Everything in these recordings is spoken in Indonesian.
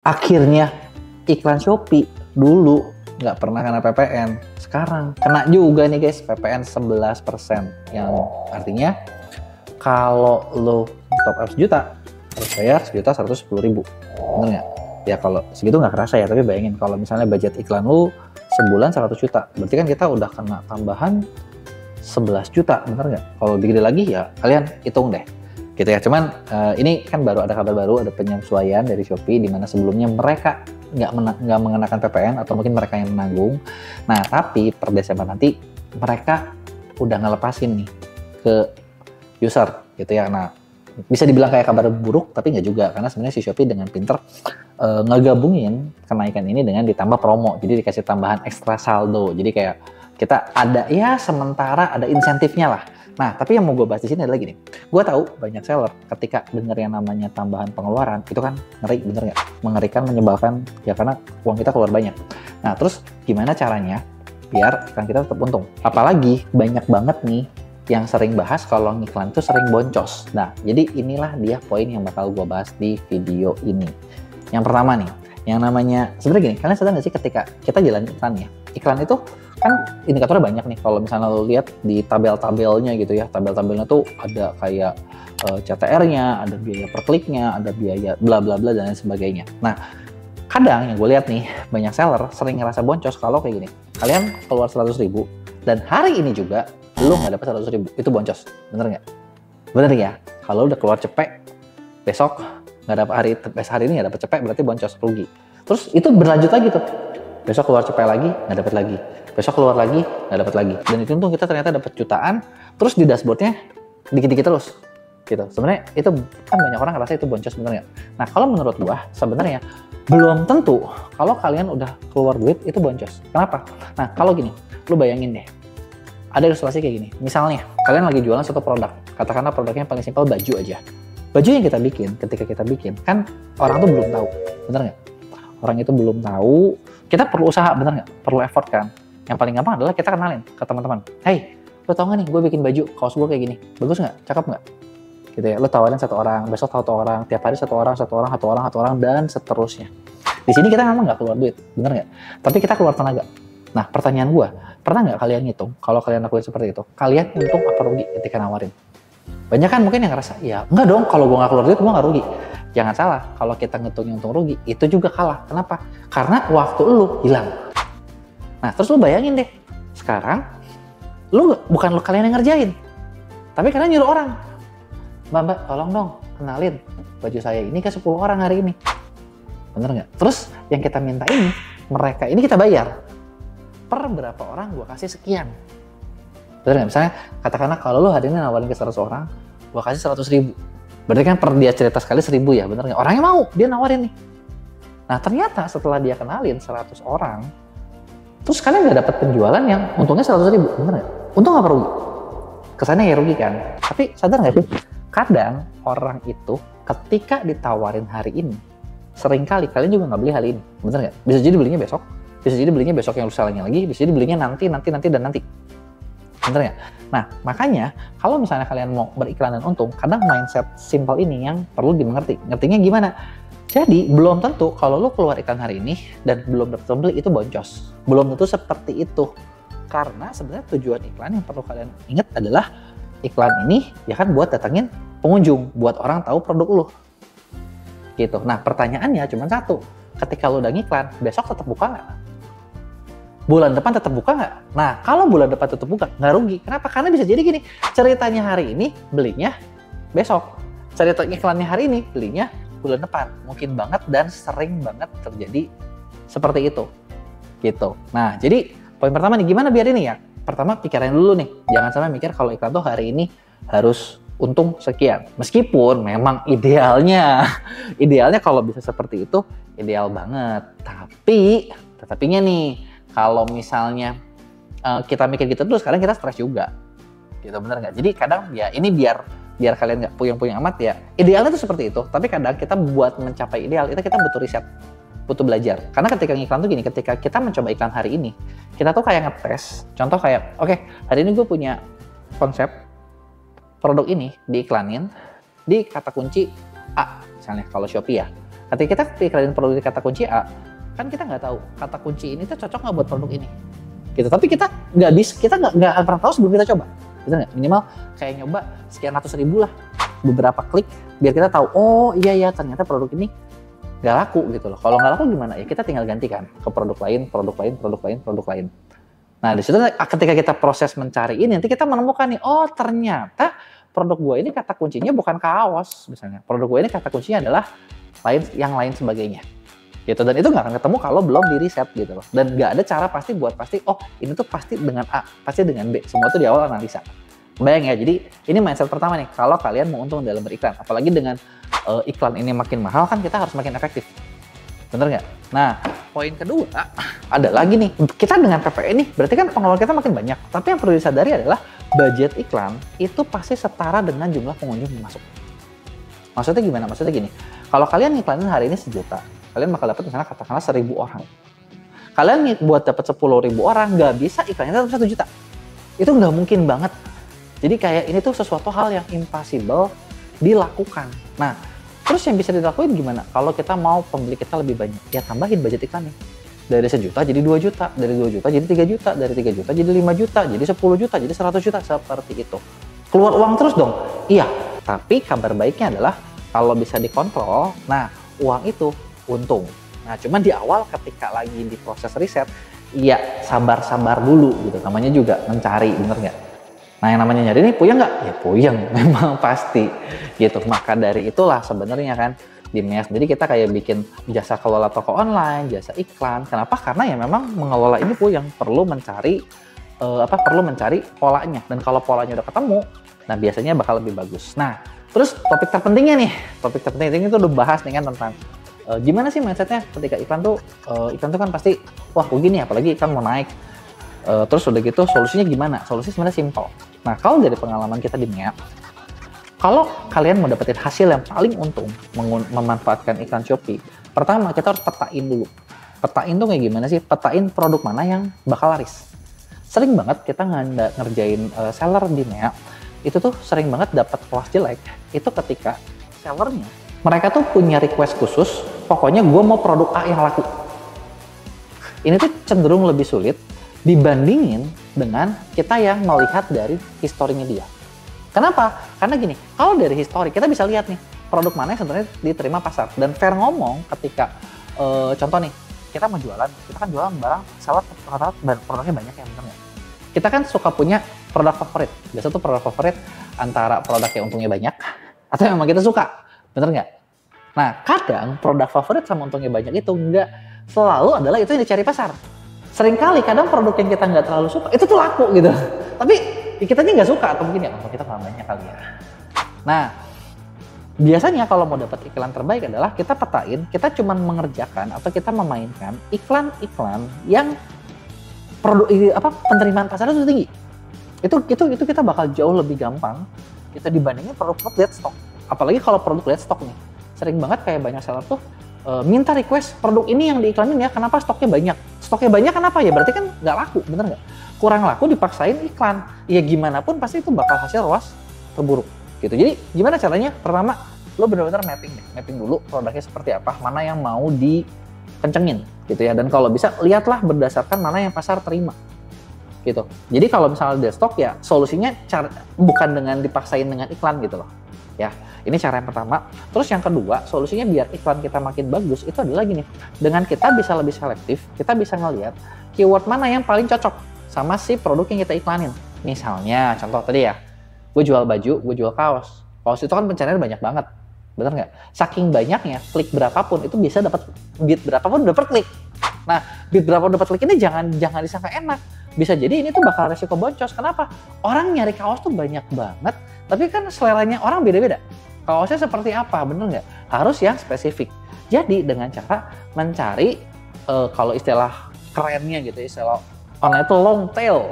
Akhirnya iklan Shopee dulu nggak pernah kena PPN, sekarang kena juga nih guys, PPN 11%. Yang artinya kalau lo top up sejuta, harus bayar Rp1.110.000. Bener nggak? Ya kalau segitu nggak kerasa ya, tapi bayangin kalau misalnya budget iklan lo sebulan 100 juta, berarti kan kita udah kena tambahan 11 juta, bener nggak? Kalau digede lagi ya kalian hitung deh. Gitu ya, cuman ini kan baru ada kabar baru, ada penyesuaian dari Shopee di mana sebelumnya mereka nggak mengenakan PPN atau mungkin mereka yang menanggung. Nah tapi per Desember nanti mereka udah ngelepasin nih ke user gitu ya. Nah bisa dibilang kayak kabar buruk tapi nggak juga, karena sebenarnya si Shopee dengan pinter ngegabungin kenaikan ini dengan ditambah promo, jadi dikasih tambahan ekstra saldo, jadi kayak kita ada ya sementara ada insentifnya lah. Nah, tapi yang mau gue bahas di sini adalah gini. Gue tahu banyak seller ketika denger yang namanya tambahan pengeluaran, itu kan ngeri, bener nggak? Mengerikan, menyebalkan, ya karena uang kita keluar banyak. Nah, terus gimana caranya biar iklan kita tetap untung? Apalagi banyak banget nih yang sering bahas kalau iklan itu sering boncos. Nah, jadi inilah dia poin yang bakal gue bahas di video ini. Yang pertama nih, yang namanya, sebenarnya gini, kalian sadar nggak sih ketika kita jalan iklan ya? Iklan itu kan indikatornya banyak nih. Kalau misalnya lo lihat di tabel-tabelnya gitu ya, tabel-tabelnya tuh ada kayak CTR-nya, ada biaya per kliknya, ada biaya bla bla bla dan lain sebagainya. Nah, kadang yang gue lihat nih, banyak seller sering ngerasa boncos kalau kayak gini. Kalian keluar 100.000 dan hari ini juga lo nggak dapat 100.000, itu boncos. Bener nggak? Bener ya? Kalau udah keluar cepet, besok nggak dapat hari ini nggak dapat cepet, berarti boncos, rugi. Terus itu berlanjut lagi tuh. Besok keluar cepet lagi, nggak dapat lagi. Besok keluar lagi, nggak dapat lagi. Dan itu untung kita ternyata dapat jutaan, terus di dashboardnya dikit-dikit terus. Gitu. Sebenarnya itu kan banyak orang ngerasa itu boncos, bener nggak? Nah kalau menurut gua sebenarnya belum tentu kalau kalian udah keluar duit itu boncos. Kenapa? Nah kalau gini, lu bayangin deh. Ada ilustrasi kayak gini. Misalnya kalian lagi jualan satu produk, katakanlah produknya paling simpel baju aja. Baju yang kita bikin, ketika kita bikin, kan orang tuh belum tahu, bener nggak? Orang itu belum tahu, kita perlu usaha, bener nggak? Perlu effort kan? Yang paling gampang adalah kita kenalin ke teman-teman. Hey, lo tau nggak nih, gue bikin baju, kaos gue kayak gini, bagus nggak? Cakep nggak? Gitu ya, lo tawarin satu orang, besok satu orang, tiap hari satu orang, dan seterusnya. Di sini kita memang nggak keluar duit, bener nggak? Tapi kita keluar tenaga. Nah, pertanyaan gue, pernah nggak kalian ngitung, kalau kalian lakuin seperti itu, kalian untung apa rugi ketika nawarin? Banyak kan mungkin yang ngerasa, ya enggak dong, kalau gue nggak keluar duit, gue nggak rugi. Jangan salah, kalau kita ngitungnya untung rugi, itu juga kalah. Kenapa? Karena waktu lu hilang. Nah, terus lu bayangin deh, sekarang bukan kalian yang ngerjain, tapi kalian nyuruh orang. Mbak, tolong dong, kenalin baju saya ini ke 10 orang hari ini. Bener nggak? Terus yang kita minta ini, mereka ini kita bayar. Per berapa orang gue kasih sekian. Bener nggak? Misalnya, katakanlah kalau lu hari ini nawarin ke 100 orang, gue kasih 100.000. Berarti kan per dia cerita sekali 1.000 ya, bener nggak? Orangnya mau, dia nawarin nih. Nah ternyata setelah dia kenalin 100 orang, terus kalian nggak dapat penjualan yang untungnya 100.000, bener nggak? Untung apa rugi? Kesannya ya rugi kan? Tapi sadar nggak sih? Kadang orang itu ketika ditawarin hari ini, seringkali kalian juga nggak beli hari ini, bener nggak? Bisa jadi belinya besok, bisa jadi belinya besok yang lusalanya lagi, bisa jadi belinya nanti, dan nanti. Bener nggak? Nah, makanya kalau misalnya kalian mau beriklan dan untung, kadang mindset simple ini yang perlu dimengerti. Ngertinya gimana? Jadi, belum tentu kalau lu keluar iklan hari ini dan belum dapat pembeli itu boncos. Belum tentu seperti itu. Karena sebenarnya tujuan iklan yang perlu kalian ingat adalah iklan ini ya kan buat datangin pengunjung, buat orang tahu produk lu. Gitu. Nah, pertanyaannya cuma satu. Ketika lu udah ngiklan, besok tetap buka nggak? Bulan depan tetap buka nggak? Nah, kalau bulan depan tetap buka, nggak rugi. Kenapa? Karena bisa jadi gini, ceritanya hari ini, belinya besok. Cerita iklannya hari ini, belinya bulan depan. Mungkin banget dan sering banget terjadi seperti itu. Gitu. Nah, jadi poin pertama nih, gimana biar ini ya? Pertama, pikirin dulu nih. Jangan sampai mikir kalau iklan tuh hari ini harus untung sekian. Meskipun memang idealnya kalau bisa seperti itu, ideal banget. Tetapinya nih, kalau misalnya kita mikir gitu terus, kadang kita stres juga, gitu, bener nggak? Jadi kadang ya ini biar kalian nggak puyeng-puyeng amat ya. Idealnya tuh seperti itu, tapi kadang kita buat mencapai ideal itu kita butuh riset, butuh belajar. Karena ketika iklan tuh gini, ketika kita mencoba iklan hari ini, kita tuh kayak ngetes. Contoh kayak, oke, hari ini gue punya konsep produk ini diiklanin di kata kunci A, misalnya kalau Shopee ya. Ketika kita iklanin produk di kata kunci A, kan kita nggak tahu kata kunci ini tuh cocok nggak buat produk ini, gitu. Tapi kita nggak pernah tahu sebelum kita coba, gitu nggak? Minimal kayak nyoba sekian ratus ribu lah, beberapa klik, biar kita tahu, oh iya ternyata produk ini nggak laku gitu loh. Kalau nggak laku gimana ya? Kita tinggal gantikan ke produk lain. Nah di situ ketika kita proses mencari ini, nanti kita menemukan nih, oh ternyata produk gue ini kata kuncinya bukan kaos misalnya. Produk gue ini kata kuncinya adalah yang lain sebagainya. Gitu. Dan itu nggak akan ketemu kalau belum di riset gitu loh. Dan nggak ada cara pasti, oh ini tuh pasti dengan A, pasti dengan B. Semua itu di awal analisa. Bayang ya, jadi ini mindset pertama nih, kalau kalian mau untung dalam beriklan. Apalagi dengan iklan ini makin mahal kan kita harus makin efektif. Bener nggak? Nah, poin kedua ada lagi nih, kita dengan PPN nih, berarti kan pengeluaran kita makin banyak. Tapi yang perlu disadari adalah budget iklan itu pasti setara dengan jumlah pengunjung yang masuk. Maksudnya gimana? Maksudnya gini, kalau kalian iklanin hari ini 1 juta, kalian bakal dapat misalnya katakanlah 1.000 orang. Kalian buat dapat 10.000 orang, nggak bisa iklannya tetap 1 juta. Itu nggak mungkin banget. Jadi kayak ini tuh sesuatu hal yang impossible dilakukan. Nah, terus yang bisa dilakuin gimana? Kalau kita mau pembeli kita lebih banyak, ya tambahin budget iklannya. Dari 1 juta jadi 2 juta, dari 2 juta jadi 3 juta, dari 3 juta jadi 5 juta, jadi 10 juta, jadi 100 juta, seperti itu. Keluar uang terus dong? Iya, tapi kabar baiknya adalah kalau bisa dikontrol, nah uang itu untung. Nah cuman di awal ketika lagi di proses riset, ya sabar-sabar dulu gitu, namanya juga mencari, bener nggak? Nah yang namanya nyari ini puyeng nggak? Ya puyeng, memang pasti gitu. Maka dari itulah sebenarnya kan di MEA sendiri kita kayak bikin jasa kelola toko online, jasa iklan. Kenapa? Karena ya memang mengelola ini puyeng, perlu mencari perlu mencari polanya. Dan kalau polanya udah ketemu, nah biasanya bakal lebih bagus. Nah terus topik terpentingnya nih, topik terpenting itu udah bahas nih kan tentang gimana sih mindsetnya ketika iklan tuh kan pasti wah begini, apalagi iklan mau naik. Terus udah gitu solusinya gimana? Solusinya sebenarnya simpel. Nah kalau dari pengalaman kita di MEA, kalau kalian mau dapetin hasil yang paling untung memanfaatkan iklan Shopee, pertama kita harus petain dulu. Petain tuh kayak gimana sih? Petain produk mana yang bakal laris. Sering banget kita ngerjain seller di MEA, itu tuh sering banget dapat kelas jelek. Itu ketika sellernya, mereka tuh punya request khusus, pokoknya gue mau produk A yang laku. Ini tuh cenderung lebih sulit dibandingin dengan kita yang melihat dari historinya dia. Kenapa? Karena gini, kalau dari histori kita bisa lihat nih produk mana yang sebenarnya diterima pasar. Dan fair ngomong ketika contoh nih, kita mau jualan, kita kan jualan barang seller produknya banyak ya, bener nggak? Kita kan suka punya produk favorit. Biasa tuh produk favorit antara produk yang untungnya banyak atau yang memang kita suka, bener nggak? Nah kadang produk favorit sama untungnya banyak itu nggak selalu adalah itu yang dicari pasar. Seringkali kadang produk yang kita nggak terlalu suka itu tuh laku gitu, tapi kita nggak suka atau mungkin ya kita kurang banyak kali ya. Nah biasanya kalau mau dapat iklan terbaik adalah kita petain, kita cuma mengerjakan atau kita memainkan iklan-iklan yang penerimaan pasarnya itu tinggi. Itu kita bakal jauh lebih gampang kita dibandingin produk dead stock. Apalagi kalau produk dead stock nih, sering banget kayak banyak seller tuh minta request produk ini yang diiklanin ya, kenapa stoknya banyak? Stoknya banyak kenapa ya? Berarti kan nggak laku, bener nggak? Kurang laku dipaksain iklan, ya gimana pun pasti itu bakal hasil ROAS terburuk gitu. Jadi gimana caranya? Pertama, lo bener-bener mapping dulu produknya seperti apa, mana yang mau dikencengin gitu ya. Dan kalau bisa lihatlah berdasarkan mana yang pasar terima gitu. Jadi kalau misalnya dead stock ya solusinya bukan dengan dipaksain dengan iklan gitu loh ya. Ini cara yang pertama. Terus yang kedua, solusinya biar iklan kita makin bagus itu adalah gini, dengan kita bisa lebih selektif, kita bisa ngelihat keyword mana yang paling cocok sama si produk yang kita iklanin. Misalnya contoh tadi ya, gue jual baju, gue jual kaos. Kaos itu kan pencarian banyak banget, bener nggak? Saking banyaknya, klik berapapun itu bisa dapat bid berapapun dapat klik. Nah, bid berapapun dapat klik ini jangan disangka enak. Bisa jadi ini tuh bakal resiko boncos. Kenapa? Orang nyari kaos tuh banyak banget, tapi kan seleranya orang beda-beda. Kaosnya seperti apa, bener nggak? Harus yang spesifik. Jadi dengan cara mencari kalau istilah kerennya gitu, istilah online itu long tail,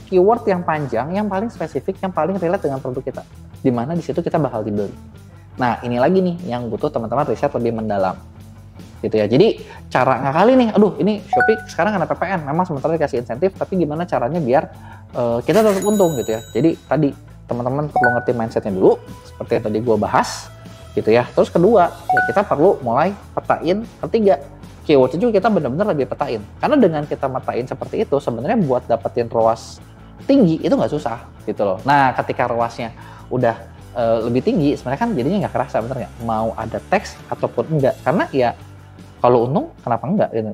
keyword yang panjang, yang paling spesifik, yang paling relate dengan produk kita. Dimana di situ kita bakal dibeli. Nah ini lagi nih yang butuh teman-teman riset lebih mendalam. Gitu ya. Jadi cara ngakali nih, aduh ini Shopee sekarang kena PPN, memang sementara dikasih insentif, tapi gimana caranya biar kita tetap untung gitu ya. Jadi tadi teman-teman perlu ngerti mindsetnya dulu, seperti yang tadi gue bahas. gitu ya. Terus kedua, ya kita perlu mulai petain. Ketiga, keyword juga kita benar-benar lebih petain. Karena dengan kita metain seperti itu, sebenarnya buat dapetin ROAS tinggi itu nggak susah gitu loh. Nah, ketika ROAS-nya udah lebih tinggi, sebenarnya kan jadinya nggak kerasa, bener nggak? Mau ada teks ataupun enggak. Karena ya kalau untung, kenapa enggak gitu.